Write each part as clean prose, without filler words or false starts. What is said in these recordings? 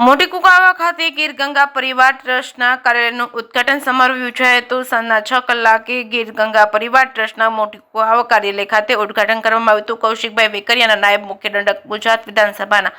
મોટી કુકાવા ખાતે ગીર ગંગા પરિવાર ટ્રસ્ટના કાર્યાલયનું ઉદ્ઘાટન સમારોહ યોજાયો હતો। સાંજના 6 કલાકે ગીર ગંગા પરિવાર ટ્રસ્ટના મોટી કુકાવા કાર્યાલય ખાતે ઉદ્ઘાટન કરવામાં આવ્યું હતું। કૌશિકભાઈ વેકરિયાના નાયબ મુખ્ય દંડક ગુજરાત વિધાનસભાના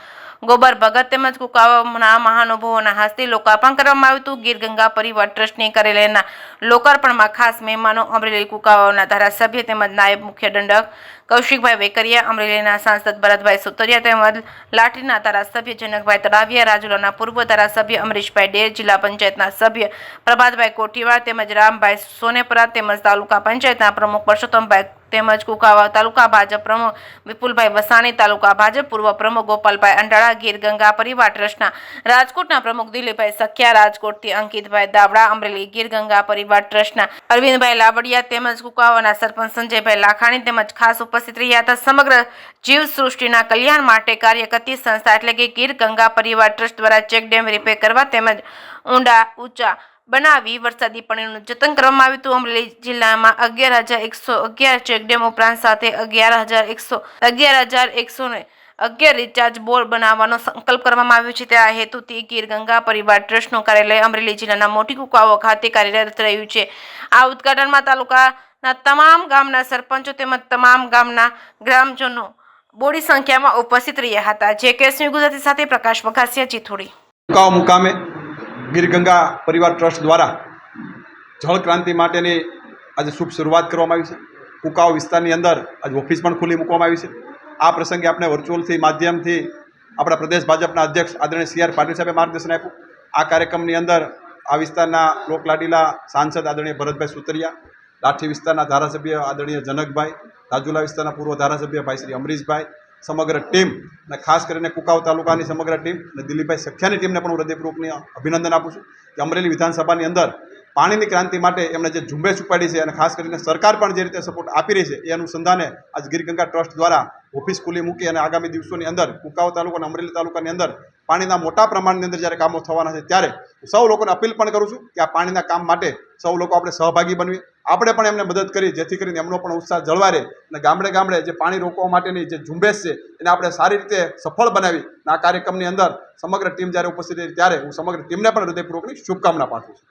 ગોબર ભગત તેમજ કુકાવાના મહાનુભાવોના હસ્તે લોકાર્પણ કરવામાં આવ્યું હતું। ગીર ગંગા પરિવાર ટ્રસ્ટની કાર્યાલયના લોકાર્પણમાં ખાસ મહેમાનો અમરેલી કુકાવાના ધારાસભ્ય તેમજ નાયબ મુખ્ય દંડક કૌશિકભાઈ વેકરિયા, અમરેલીના સાંસદ ભરતભાઈ સુતરિયા તેમજ લાઠીના ધારાસભ્ય જનકભાઈ તળાવિયા, રાજુલાના પૂર્વ ધારાસભ્ય અમરીશભાઈ ડેર, જિલ્લા પંચાયતના સભ્ય પ્રભાતભાઈ કોઠીવાડ તેમજ રામભાઈ સોનેપરા તેમજ તાલુકા પંચાયતના પ્રમુખ પરસોત્તમભાઈ તેમજ કુકાવા તાલુકા ભાજપ પ્રમુખ વિપુલભાઈ વસાણી, તાલુકા ભાજપ પૂર્વ પ્રમુખ ગોપાલભાઈ અંડાળા, ગીર ગંગા પરિવાર ટ્રસ્ટના રાજકોટના પ્રમુખ દિલીપભાઈ સખિયા, રાજકોટથી અંકિતભાઈ દાવડા, અમરેલી ગીર ગંગા પરિવાર ટ્રસ્ટના અરવિંદભાઈ લાબડિયા તેમજ કુકાવાના સરપંચ સંજયભાઈ લાખાણી તેમજ ખાસ ઉપસ્થિત રહ્યા હતા। સમગ્ર જીવ સૃષ્ટિના કલ્યાણ માટે કાર્ય કરતી સંસ્થા એટલે કે ગીર ગંગા પરિવાર ટ્રસ્ટ દ્વારા ચેકડેમ રિપેર કરવા તેમજ ઊંડા ઊંચા બનાવી વરસાદી પાણીનું જતન કરવામાં આવ્યું હતું। અમરેલી જિલ્લામાં 11,111 ચેકડેમ ઉપરાંત સાથે 11,111 રિચાર્જ બોર બનાવવાનો સંકલ્પ કરવામાં આવ્યો છે। તે આ હેતુથી ગીર ગંગા પરિવાર ટ્રસ્ટનું કાર્યાલય અમરેલી જિલ્લાના મોટી કુકાવા ખાતે કાર્યરત રહ્યું છે। આ ઉદ્ઘાટનમાં તાલુકાના તમામ ગામના સરપંચો તેમજ તમામ ગામના ગ્રામજનો બોડી સંખ્યામાં ઉપસ્થિત રહ્યા હતા। જે કેસની ગુજરાતી સાથે પ્રકાશ વઘાસિયા, ચિથોડી મુકામે ગીર ગંગા પરિવાર ટ્રસ્ટ દ્વારા જળ ક્રાંતિ માટેની આજે શુભ શરૂઆત કરવામાં આવી છે। કુકાવ વિસ્તારની અંદર આજે ઓફિસ પણ ખુલ્લી મૂકવામાં આવી છે। આ પ્રસંગે આપણે વર્ચ્યુઅલથી માધ્યમથી આપણા પ્રદેશ ભાજપના અધ્યક્ષ આદરણીય CR પાટીલ સાહેબે માર્ગદર્શન આપ્યું। આ કાર્યક્રમની અંદર આ વિસ્તારના લોકલાડીલા સાંસદ આદરણીય ભરતભાઈ સુતરિયા, લાઠી વિસ્તારના ધારાસભ્ય આદરણીય જનકભાઈ, રાજુલા વિસ્તારના પૂર્વ ધારાસભ્ય ભાઈ શ્રી અમરીશભાઈ, સમગ્ર ટીમ અને ખાસ કરીને કુકાવ તાલુકાની સમગ્ર ટીમ અને દિલીપભાઈ સખ્યાની ટીમને પણ હું હૃદયપૂર્વકની અભિનંદન આપું છું કે અમરેલી વિધાનસભાની અંદર પાણીની ક્રાંતિ માટે એમણે જે ઝુંબેશ ઉપાડી છે અને ખાસ કરીને સરકાર પણ જે રીતે સપોર્ટ આપી રહી છે એ અનુસંધાને આજ ગીર ગંગા ટ્રસ્ટ દ્વારા ઓફિસ ખુલ્લી મૂકી અને આગામી દિવસોની અંદર કુકાવ તાલુકા અને અમરેલી તાલુકાની અંદર પાણીના મોટા પ્રમાણની અંદર જ્યારે કામો થવાના છે ત્યારે સૌ લોકોને અપીલ પણ કરું છું કે આ પાણીના કામ માટે સૌ લોકો આપણે સહભાગી બનવી, આપણે પણ એમને મદદ કરી જેથી કરીને એમનો પણ ઉત્સાહ જળવાય રહે અને ગામડે ગામડે જે પાણી રોકવા માટેની જે ઝુંબેશ છે એને આપણે સારી રીતે સફળ બનાવી આ કાર્યક્રમની અંદર સમગ્ર ટીમ જ્યારે ઉપસ્થિત રહી ત્યારે હું સમગ્ર ટીમને પણ હૃદયપૂર્વકની શુભકામના પાઠવું છું।